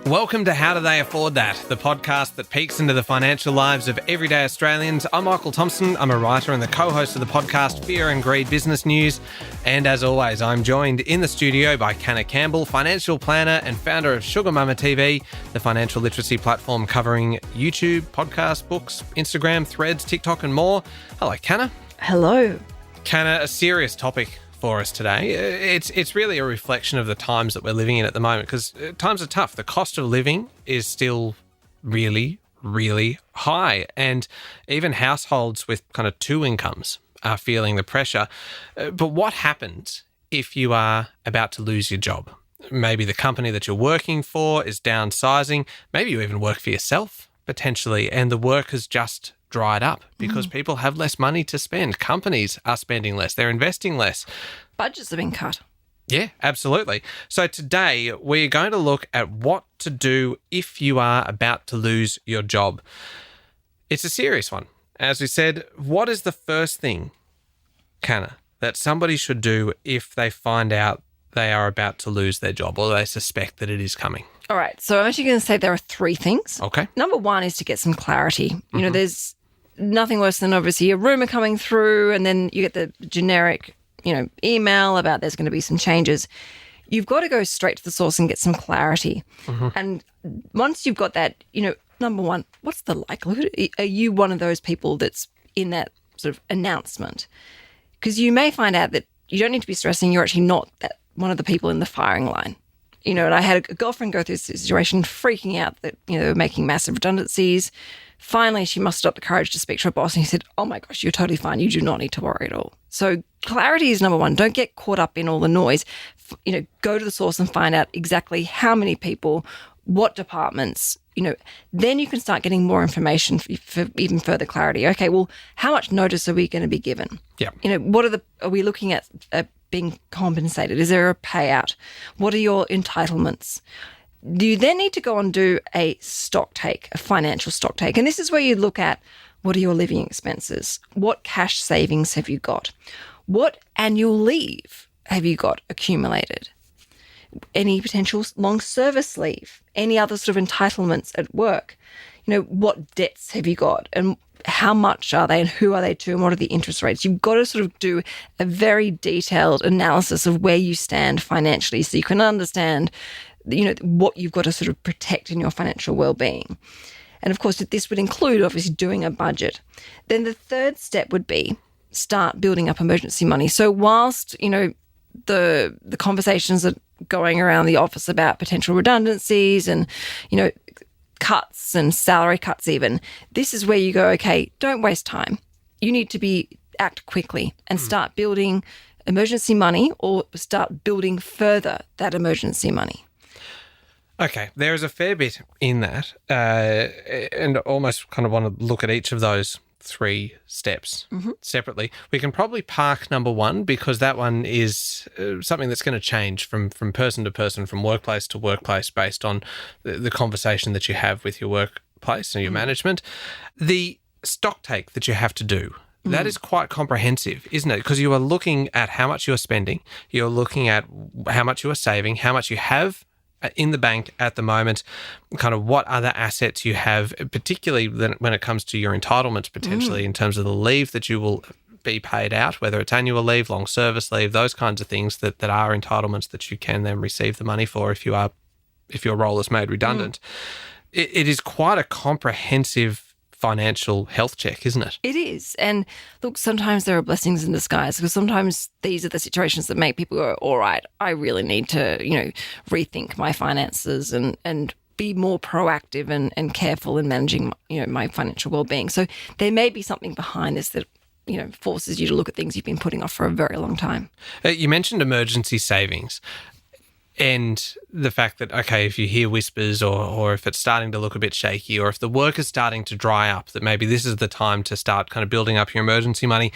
Welcome to How Do They Afford That, the podcast that peeks into the financial lives of everyday Australians. I'm Michael Thompson. I'm a writer and the co-host of the podcast Fear and Greed Business News. And as always, I'm joined in the studio by Canna Campbell, financial planner and founder of Sugar Mama TV, the financial literacy platform covering YouTube, podcasts, books, Instagram, Threads, TikTok and more. Hello, Canna. Hello. Canna, a serious topic for us today. It's really a reflection of the times that we're living in at the moment, because times are tough. The cost of living is still really, really high, and even households with kind of two incomes are feeling the pressure. But what happens if you are about to lose your job? Maybe the company that you're working for is downsizing. Maybe you even work for yourself, potentially, and the work has just dried up because people have less money to spend. Companies are spending less. They're investing less. Budgets have been cut. Yeah, absolutely. So today we're going to look at what to do if you are about to lose your job. It's a serious one. As we said, what is the first thing, Canna, that somebody should do if they find out they are about to lose their job or they suspect that it is coming? All right. So I'm actually going to say there are three things. Okay. Number one is to get some clarity. You know, there's nothing worse than obviously a rumor coming through and then you get the generic, email about there's going to be some changes. You've got to go straight to the source and get some clarity. And once you've got that, number one, what's the likelihood? Are you one of those people that's in that sort of announcement? Because you may find out that you don't need to be stressing. You're actually not one of the people in the firing line. And I had a girlfriend go through this situation, freaking out that, they were making massive redundancies. Finally, she mustered up the courage to speak to her boss and he said, oh my gosh, you're totally fine. You do not need to worry at all. So clarity is number one. Don't get caught up in all the noise. Go to the source and find out exactly how many people, what departments, then you can start getting more information for even further clarity. Okay, well, how much notice are we going to be given? Yeah. Are we looking at being compensated? Is there a payout? What are your entitlements? You then need to go and do a stock take, a financial stock take. And this is where you look at what are your living expenses? What cash savings have you got? What annual leave have you got accumulated? Any potential long service leave? Any other sort of entitlements at work? What debts have you got? And how much are they and who are they to and what are the interest rates? You've got to sort of do a very detailed analysis of where you stand financially so you can understand, what you've got to sort of protect in your financial well-being. And of course, this would include obviously doing a budget. Then the third step would be start building up emergency money. So whilst, the conversations are going around the office about potential redundancies and, cuts and salary cuts even, this is where you go, okay, don't waste time. You need to act quickly and start building emergency money or start building further that emergency money. Okay, there is a fair bit in that, and almost kind of want to look at each of those three steps separately. We can probably park number one because that one is something that's going to change from person to person, from workplace to workplace based on the conversation that you have with your workplace and your management. The stock take that you have to do, that is quite comprehensive, isn't it? Because you are looking at how much you're spending, you're looking at how much you are saving, how much you have in the bank at the moment, kind of what other assets you have, particularly when it comes to your entitlements potentially in terms of the leave that you will be paid out, whether it's annual leave, long service leave, those kinds of things that are entitlements that you can then receive the money for if your role is made redundant. It is quite a comprehensive financial health check, isn't it? It is. And look, sometimes there are blessings in disguise because sometimes these are the situations that make people go, all right, I really need to, rethink my finances and be more proactive and careful in managing, my financial well-being. So there may be something behind this that, forces you to look at things you've been putting off for a very long time. You mentioned emergency savings. And the fact that, okay, if you hear whispers or if it's starting to look a bit shaky or if the work is starting to dry up, that maybe this is the time to start kind of building up your emergency money.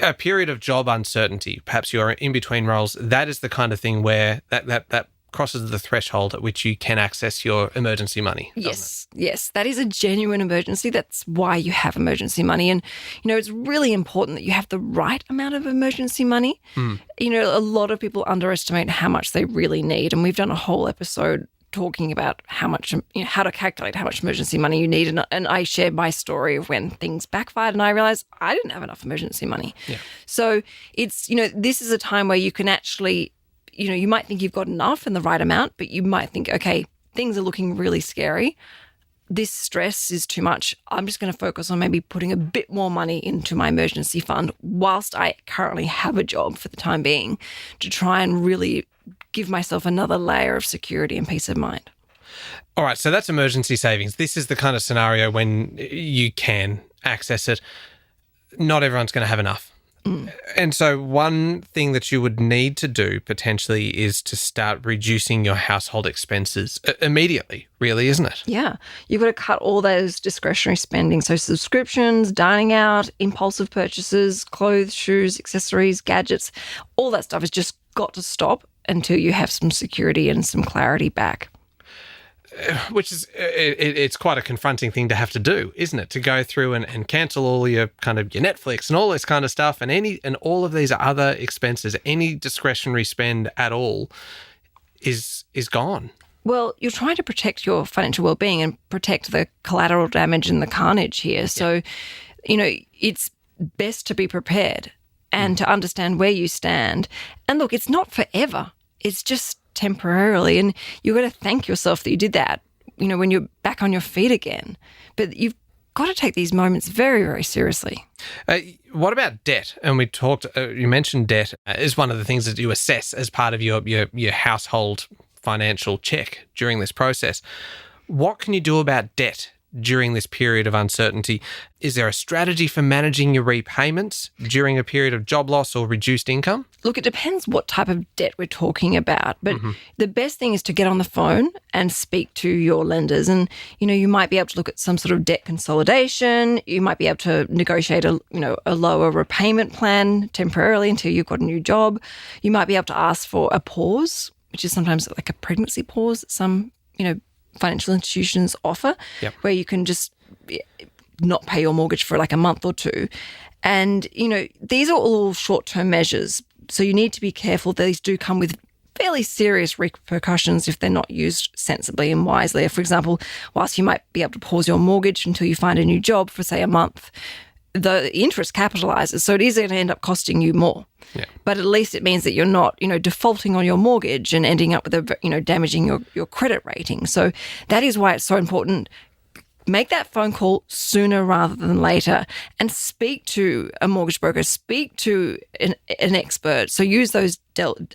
A period of job uncertainty, perhaps you're in between roles, that is the kind of thing where that crosses the threshold at which you can access your emergency money. Yes, that is a genuine emergency. That's why you have emergency money. And, it's really important that you have the right amount of emergency money. A lot of people underestimate how much they really need. And we've done a whole episode talking about how to calculate how much emergency money you need. And I shared my story of when things backfired and I realized I didn't have enough emergency money. Yeah. So it's, this is a time where you can actually, you might think you've got enough and the right amount, but you might think, okay, things are looking really scary. This stress is too much. I'm just going to focus on maybe putting a bit more money into my emergency fund whilst I currently have a job for the time being, to try and really give myself another layer of security and peace of mind. All right, so that's emergency savings. This is the kind of scenario when you can access it. Not everyone's going to have enough. And so one thing that you would need to do potentially is to start reducing your household expenses immediately, really, isn't it? Yeah. You've got to cut all those discretionary spending. So subscriptions, dining out, impulsive purchases, clothes, shoes, accessories, gadgets, all that stuff has just got to stop until you have some security and some clarity back. Which is, it's quite a confronting thing to have to do, isn't it? To go through and cancel all your kind of your Netflix and all this kind of stuff and all of these other expenses, any discretionary spend at all is gone. Well, you're trying to protect your financial well-being and protect the collateral damage and the carnage here. So, it's best to be prepared and to understand where you stand. And look, it's not forever. It's just temporarily, and you've got to thank yourself that you did that, when you're back on your feet again. But you've got to take these moments very, very seriously. What about debt? And we talked, you mentioned debt is one of the things that you assess as part of your household financial check during this process. What can you do about debt during this period of uncertainty? Is there a strategy for managing your repayments during a period of job loss or reduced income? Look, it depends what type of debt we're talking about, but the best thing is to get on the phone and speak to your lenders. And, you might be able to look at some sort of debt consolidation. You might be able to negotiate a lower repayment plan temporarily until you've got a new job. You might be able to ask for a pause, which is sometimes like a pregnancy pause that some, financial institutions offer, where you can just not pay your mortgage for like a month or two. And, these are all short-term measures. So you need to be careful. These do come with fairly serious repercussions if they're not used sensibly and wisely. For example, whilst you might be able to pause your mortgage until you find a new job for, say, a month, the interest capitalizes. So it is going to end up costing you more. Yeah. But at least it means that you're not, defaulting on your mortgage and ending up with damaging your credit rating. So that is why it's so important. Make that phone call sooner rather than later and speak to a mortgage broker, speak to an expert. So use those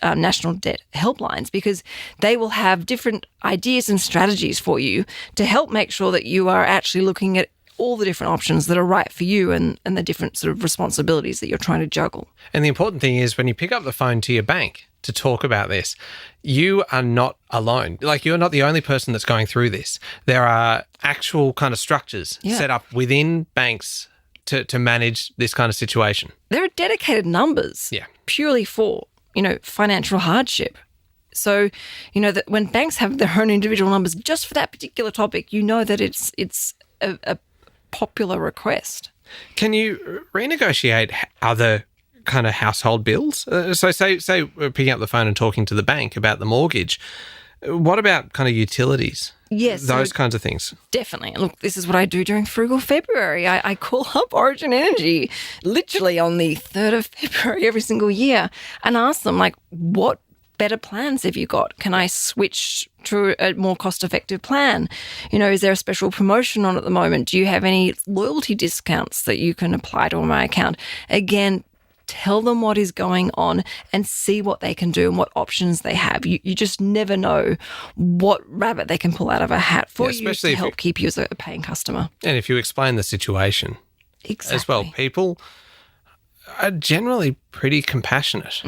national debt helplines, because they will have different ideas and strategies for you to help make sure that you are actually looking at all the different options that are right for you and the different sort of responsibilities that you're trying to juggle. And the important thing is when you pick up the phone to your bank to talk about this, you are not alone. Like, you're not the only person that's going through this. There are actual kind of structures set up within banks to manage this kind of situation. There are dedicated numbers purely for, financial hardship. So, that when banks have their own individual numbers just for that particular topic, that it's a popular request. Can you renegotiate other kind of household bills? So say we're picking up the phone and talking to the bank about the mortgage. What about kind of utilities? Yes. Those kinds of things. Definitely. Look, this is what I do during Frugal February. I call up Origin Energy literally on the 3rd of February every single year and ask them, what better plans have you got? Can I switch to a more cost-effective plan? Is there a special promotion on at the moment? Do you have any loyalty discounts that you can apply to my account? Again, tell them what is going on and see what they can do and what options they have. You just never know what rabbit they can pull out of a hat for you to help keep you as a paying customer. And if you explain the situation as well, people are generally pretty compassionate.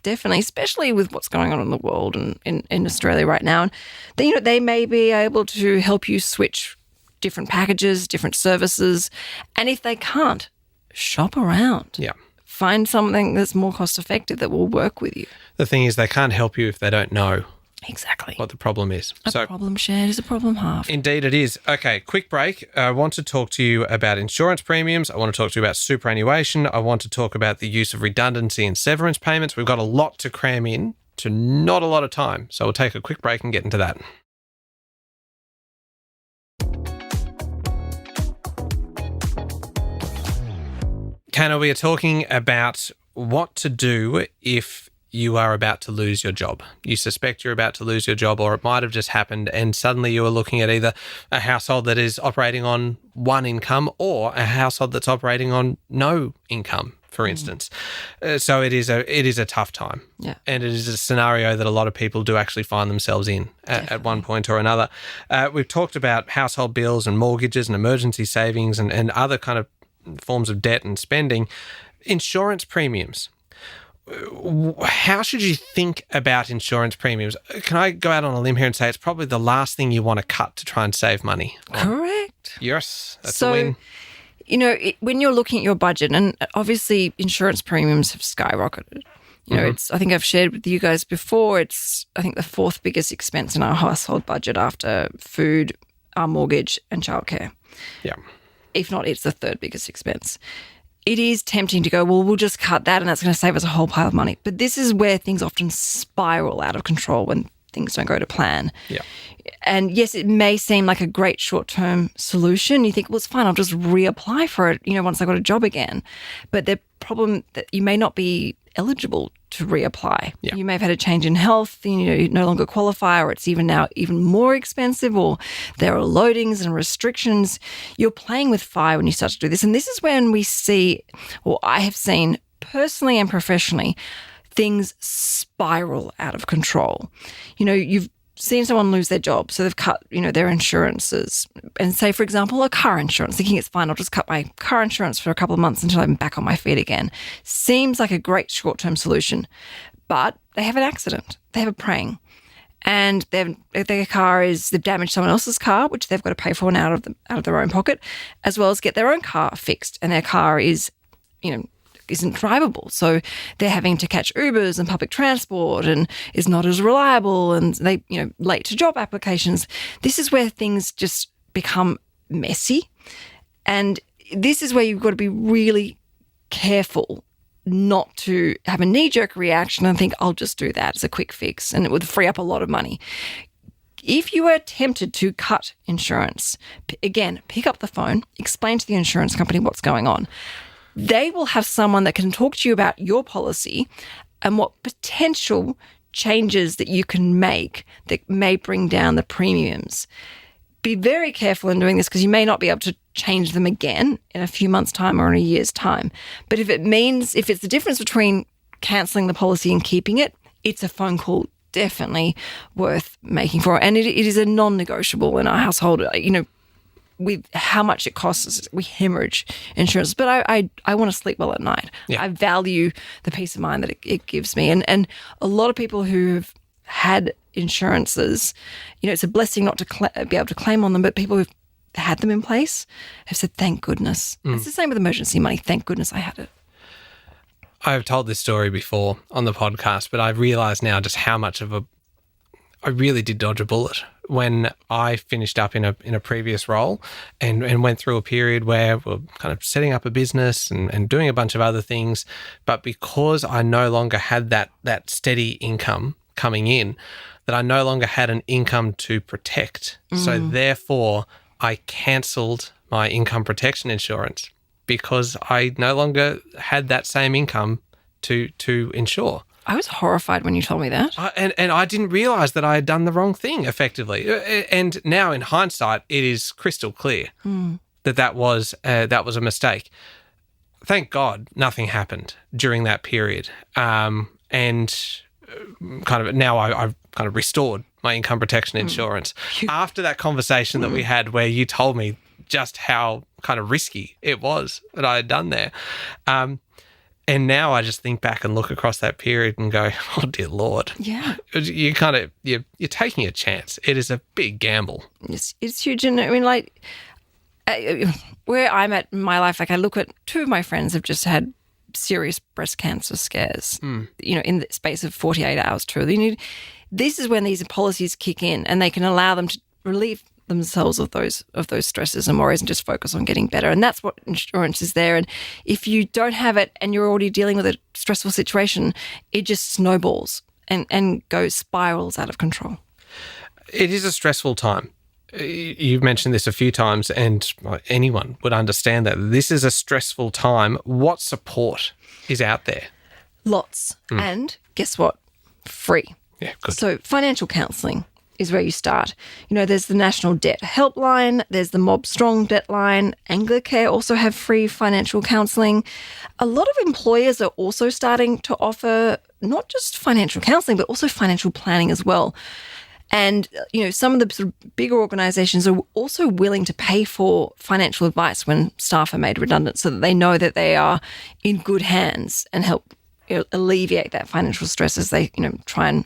Definitely, especially with what's going on in the world and in Australia right now. And they may be able to help you switch different packages, different services. And if they can't, shop around. Yeah. Find something that's more cost effective that will work with you. The thing is, they can't help you if they don't know exactly what the problem is. A problem shared is a problem halved. Indeed it is. Okay, quick break. I want to talk to you about insurance premiums. I want to talk to you about superannuation. I want to talk about the use of redundancy and severance payments. We've got a lot to cram in to not a lot of time. So we'll take a quick break and get into that. Canna, we are talking about what to do if you are about to lose your job. You suspect you're about to lose your job, or it might have just happened, and suddenly you are looking at either a household that is operating on one income or a household that's operating on no income, for instance. So it is a tough time. Yeah. And it is a scenario that a lot of people do actually find themselves in at one point or another. We've talked about household bills and mortgages and emergency savings and other kind of forms of debt and spending. Insurance premiums. How should you think about insurance premiums? Can I go out on a limb here and say it's probably the last thing you want to cut to try and save money on? Correct. Yes, that's a win. When you're looking at your budget, and obviously insurance premiums have skyrocketed. I think I've shared with you guys before, it's, I think, the fourth biggest expense in our household budget after food, our mortgage, and childcare. Yeah. If not, it's the third biggest expense. It is tempting to go, well, we'll just cut that and that's going to save us a whole pile of money. But this is where things often spiral out of control when things don't go to plan. Yeah. And yes, it may seem like a great short-term solution. You think, well, it's fine, I'll just reapply for it, once I got a job again. But the problem that you may not be eligible to reapply. Yeah. You may have had a change in health, you no longer qualify, or it's even more expensive, or there are loadings and restrictions. You're playing with fire when you start to do this. And this is when we see, or I have seen personally and professionally, things spiral out of control. You've seen someone lose their job, so they've cut, their insurances. And say, for example, a car insurance, thinking it's fine, I'll just cut my car insurance for a couple of months until I'm back on my feet again. Seems like a great short-term solution. But they have an accident. They have a praying. And their car they've damaged someone else's car, which they've got to pay for out of their own pocket, as well as get their own car fixed. And their car isn't drivable. So they're having to catch Ubers and public transport and is not as reliable, and they, late to job applications. This is where things just become messy. And this is where you've got to be really careful not to have a knee-jerk reaction and think, I'll just do that as a quick fix, and it would free up a lot of money. If you are tempted to cut insurance, again, pick up the phone, explain to the insurance company what's going on. They will have someone that can talk to you about your policy and what potential changes that you can make that may bring down the premiums. Be very careful in doing this, because you may not be able to change them again in a few months' time or in a year's time. But if it's the difference between cancelling the policy and keeping it, it's a phone call definitely worth making for. And it is a non-negotiable in our household. With how much it costs us, we hemorrhage insurance. But I want to sleep well at night. Yeah. I value the peace of mind that it gives me. And a lot of people who have had insurances, it's a blessing not to be able to claim on them, but people who've had them in place have said, thank goodness. It's the same with emergency money. Thank goodness I had it. I've told this story before on the podcast, but I realise now just how much I really did dodge a bullet when I finished up in a previous role and went through a period where we're kind of setting up a business and doing a bunch of other things. But because I no longer had that steady income coming in, that I no longer had an income to protect. So therefore, I cancelled my income protection insurance because I no longer had that same income to insure. I was horrified when you told me that. And I didn't realise that I had done the wrong thing, effectively. And now, in hindsight, it is crystal clear that was a mistake. Thank God nothing happened during that period. And kind of now I've kind of restored my income protection insurance. After that conversation that we had where you told me just how kind of risky it was that I had done there. And now I just think back and look across that period and go, oh, dear Lord. Yeah. You're taking a chance. It is a big gamble. It's huge. And I mean, where I'm at in my life, I look at two of my friends have just had serious breast cancer scares, in the space of 48 hours too. This is when these policies kick in and they can allow them to relieve themselves of those stresses and worries and just focus on getting better. And that's what insurance is there. And if you don't have it and you're already dealing with a stressful situation, it just snowballs and spirals out of control. It is a stressful time. you've mentioned this a few times, and anyone would understand that this is a stressful time. What support is out there? Lots. And guess what? Free. Yeah, good. So financial counselling is where you start. There's the National Debt Helpline, there's the Mob Strong Debt Line. Anglicare also have free financial counselling. A lot of employers are also starting to offer not just financial counselling, but also financial planning as well. And, some of the sort of bigger organisations are also willing to pay for financial advice when staff are made redundant so that they know that they are in good hands and help alleviate that financial stress as they, try and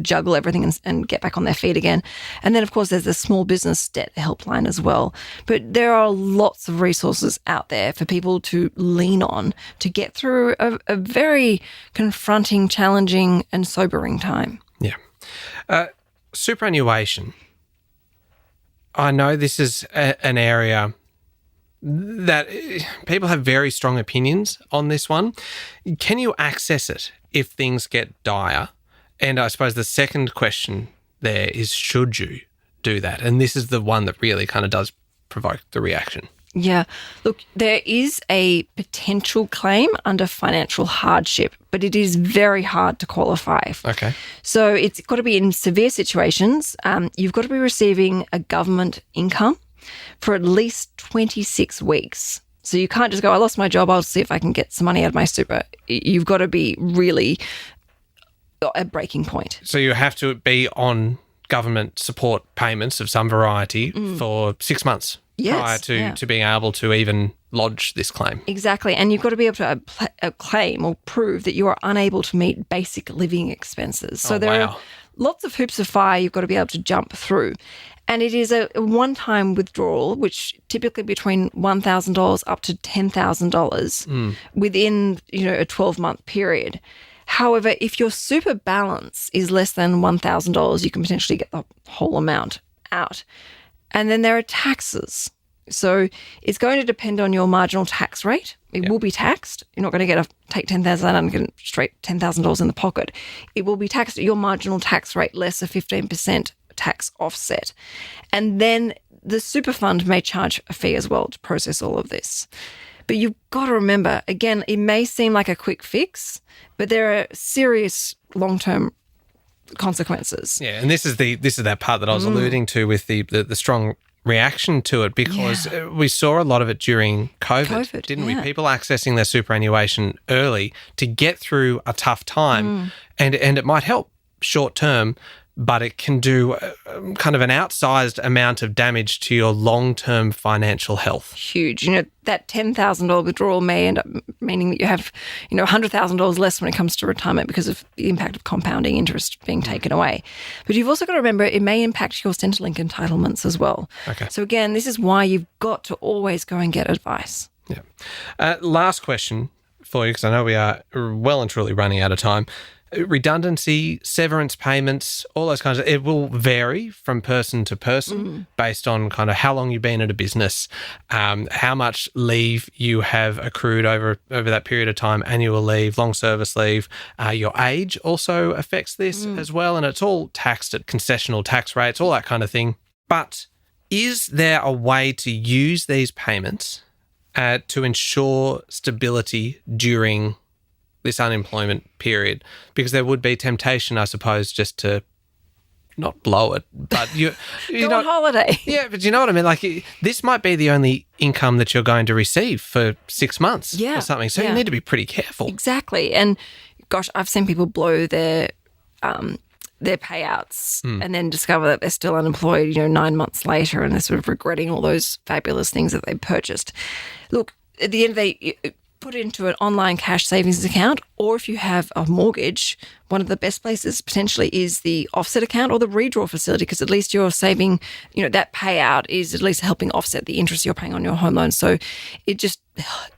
juggle everything and get back on their feet again. And then, of course, there's the small business debt helpline as well. But there are lots of resources out there for people to lean on to get through a very confronting, challenging and sobering time. Yeah. Superannuation. I know this is an area that people have very strong opinions on this one. Can you access it if things get dire? And I suppose the second question there is, should you do that? And this is the one that really kind of does provoke the reaction. Yeah. Look, there is a potential claim under financial hardship, but it is very hard to qualify. Okay. So it's got to be in severe situations. You've got to be receiving a government income for at least 26 weeks. So you can't just go, I lost my job, I'll see if I can get some money out of my super. You've got to be really a breaking point. So you have to be on government support payments of some variety for 6 months prior to being able to even lodge this claim. Exactly. And you've got to be able to claim or prove that you are unable to meet basic living expenses. So there are lots of hoops of fire you've got to be able to jump through. And it is a one-time withdrawal, which typically between $1,000 up to $10,000 within, a 12-month period. However, if your super balance is less than $1,000, you can potentially get the whole amount out. And then there are taxes. So it's going to depend on your marginal tax rate. It will be taxed. You're not going to take $10,000 and get straight $10,000 in the pocket. It will be taxed at your marginal tax rate less a 15% tax offset. And then the super fund may charge a fee as well to process all of this. But you've got to remember, again, it may seem like a quick fix, but there are serious long-term consequences. Yeah, and this is that part that I was alluding to with the strong reaction to it, because we saw a lot of it during COVID didn't we? People accessing their superannuation early to get through a tough time, and it might help short term, but it can do kind of an outsized amount of damage to your long-term financial health. Huge. That $10,000 withdrawal may end up meaning that you have, $100,000 less when it comes to retirement because of the impact of compounding interest being taken away. But you've also got to remember it may impact your Centrelink entitlements as well. Okay. So again, this is why you've got to always go and get advice. Yeah. Last question for you, because I know we are well and truly running out of time. Redundancy, severance payments, all those kinds of, it will vary from person to person based on kind of how long you've been at a business, how much leave you have accrued over that period of time, annual leave, long service leave. Your age also affects this as well, and it's all taxed at concessional tax rates, all that kind of thing. But is there a way to use these payments to ensure stability during this unemployment period? Because there would be temptation, I suppose, just to not blow it, but you go on holiday. Yeah, but you know what I mean? Like, this might be the only income that you're going to receive for 6 months or something. So you need to be pretty careful. Exactly. And gosh, I've seen people blow their payouts and then discover that they're still unemployed, 9 months later, and they're sort of regretting all those fabulous things that they purchased. Look, at the end of the day, put it into an online cash savings account, or if you have a mortgage, one of the best places potentially is the offset account or the redraw facility, because at least you're saving, that payout is at least helping offset the interest you're paying on your home loan. So it just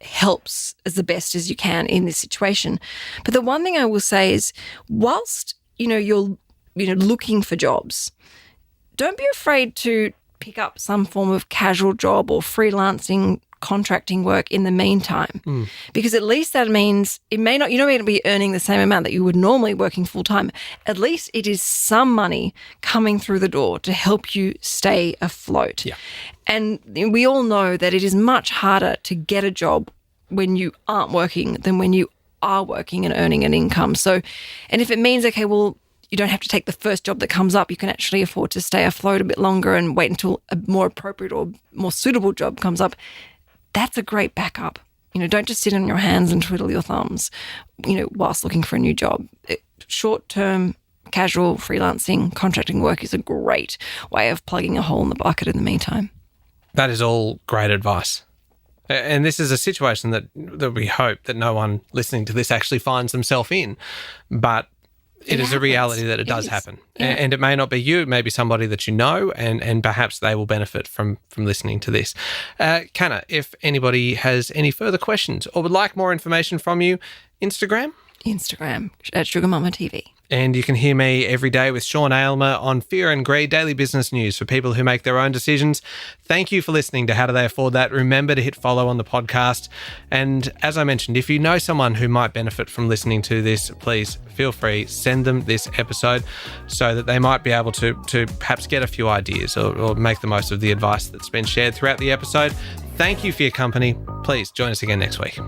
helps as the best as you can in this situation. But the one thing I will say is, whilst, you're looking for jobs, don't be afraid to pick up some form of casual job or freelancing contracting work in the meantime, because at least that means you're not going to be earning the same amount that you would normally working full time. At least it is some money coming through the door to help you stay afloat. Yeah. And we all know that it is much harder to get a job when you aren't working than when you are working and earning an income. So, and if it means, okay, well, you don't have to take the first job that comes up, you can actually afford to stay afloat a bit longer and wait until a more appropriate or more suitable job comes up, that's a great backup. Don't just sit on your hands and twiddle your thumbs, whilst looking for a new job. Short-term, casual, freelancing, contracting work is a great way of plugging a hole in the bucket in the meantime. That is all great advice. And this is a situation that we hope that no one listening to this actually finds themselves in. But it is a reality that it does happen. Yeah. And it may not be you, it may be somebody that you know, and perhaps they will benefit from listening to this. Kanna, if anybody has any further questions or would like more information from you, Instagram at Sugar Mama TV. And you can hear me every day with Sean Aylmer on Fear and Greed, daily business news for people who make their own decisions. Thank you for listening to How Do They Afford That? Remember to hit follow on the podcast. And as I mentioned, if you know someone who might benefit from listening to this, please feel free, send them this episode so that they might be able to perhaps get a few ideas or make the most of the advice that's been shared throughout the episode. Thank you for your company. Please join us again next week.